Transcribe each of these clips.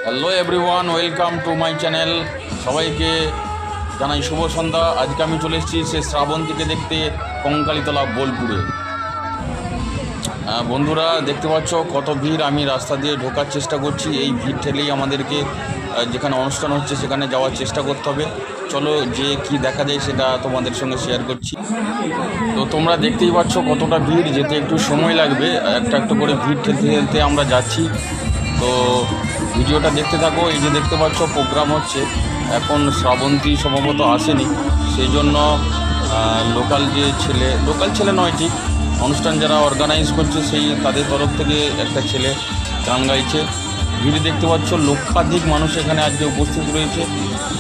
Hello everyone, welcome to my channel. সবাইকে জানাই শুভ সন্ধ্যা। আজকে আমি চলে এসেছি সে শ্রাবন্তীকে দেখতে কঙ্কালীতলা বোলপুরে। বন্ধুরা দেখতে পাচ্ছ কত ভিড়। আমি রাস্তা দিয়ে ঢোকার চেষ্টা করছি, এই ভিড় ঠেলেই আমাদেরকে যেখানে অনুষ্ঠান হচ্ছে সেখানে যাওয়ার চেষ্টা করতে হবে। চলো যে কি দেখা যায় সেটা তোমাদের সঙ্গে শেয়ার করছি। তো তোমরা দেখতেই পাচ্ছ কতটা ভিড়, যেতে একটু সময় লাগবে। একটা একটা করে ভিড় ঠেলতে ঠেলতে আমরা যাচ্ছি। তো ভিডিওটা দেখতে থাকো। এই যে দেখতে পাচ্ছ প্রোগ্রাম হচ্ছে, এখন শ্রাবন্তী সম্ভবত আসেনি, সেই জন্য লোকাল ছেলে নয় ঠিক, অনুষ্ঠান যারা অর্গানাইজ করছে সেই তাদের তরফ থেকে একটা ছেলে গান গাইছে। ভিড় দেখতে পাচ্ছ, লক্ষাধিক মানুষ এখানে আজকে উপস্থিত রয়েছে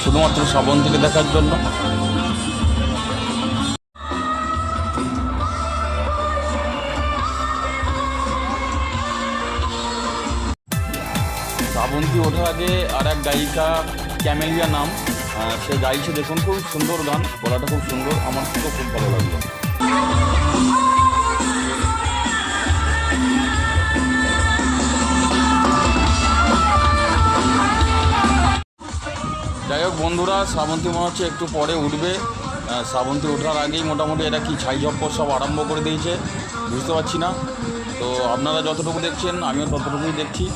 শুধুমাত্র শ্রাবন্তীকে দেখার জন্য। শ্রাবন্তী ওঠার আগে আর এক গায়িকা ক্যামেলিয়া নাম, সে গাইছে, দেখুন খুব সুন্দর গান, গলাটা খুব সুন্দর, আমার তো খুব ভালো লাগলো। যাই হোক বন্ধুরা, শ্রাবন্তী মনে হচ্ছে একটু পরে উঠবে। শ্রাবন্তী ওঠার আগেই মোটামুটি এরা কি ছাই ঝপ্পর সব আরম্ভ করে দিয়েছে, বুঝতে পারছি না। তো আপনারা যতটুকু দেখছেন আমিও ততটুকুই দেখছি।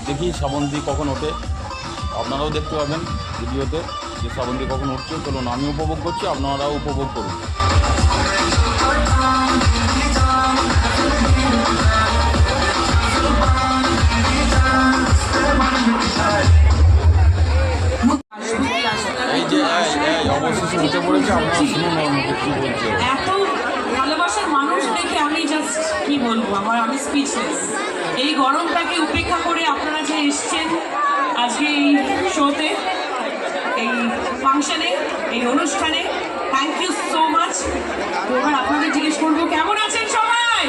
দেখি শ্রাবন্তী কখন ওঠে, আপনারাও দেখতে পাবেন ভিডিওতে যে শ্রাবন্তী কখন উঠছে। চলুন, আমি উপভোগ করছি, আপনারাও উপভোগ করুন। এই যে অবশেষে উঠে পড়েছে, আপনারা শুনুন ওর মুখে কী বলছে। এত ভালোবাসার মানুষ দেখে আমি জাস্ট কি বলবো, আমি স্পিচলেস। এই গরমটাকে উপেক্ষা করে আপনারা যে এসছেন আজকে এই শোতে, এই ফাংশনে, এই অনুষ্ঠানে, থ্যাংক ইউ সো মাচ। এবার আপনাদের জিজ্ঞেস করবো কেমন আছেন সবাই।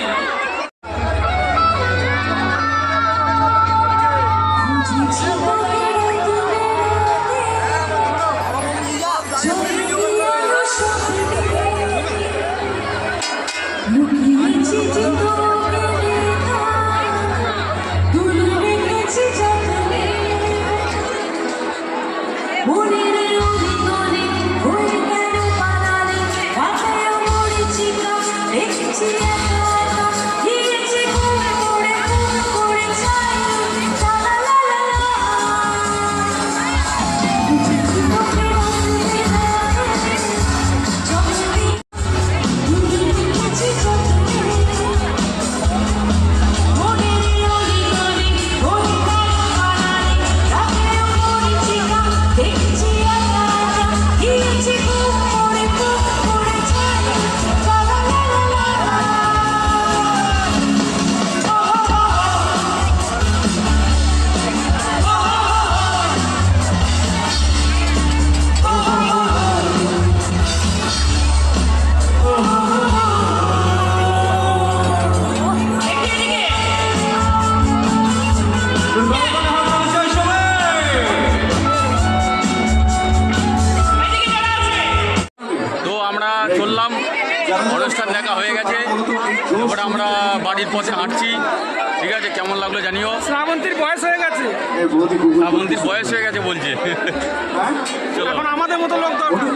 চললাম, অনুষ্ঠান দেখা হয়ে গেছে, এবারে আমরা বাড়ির পথে হাঁটছি। ঠিক আছে, কেমন লাগলো জানিও। শ্রাবন্তীর বয়স হয়ে গেছে, শ্রাবন্তীর বয়স হয়ে গেছে বলছে, এখন আমাদের মতো লোক দরকার।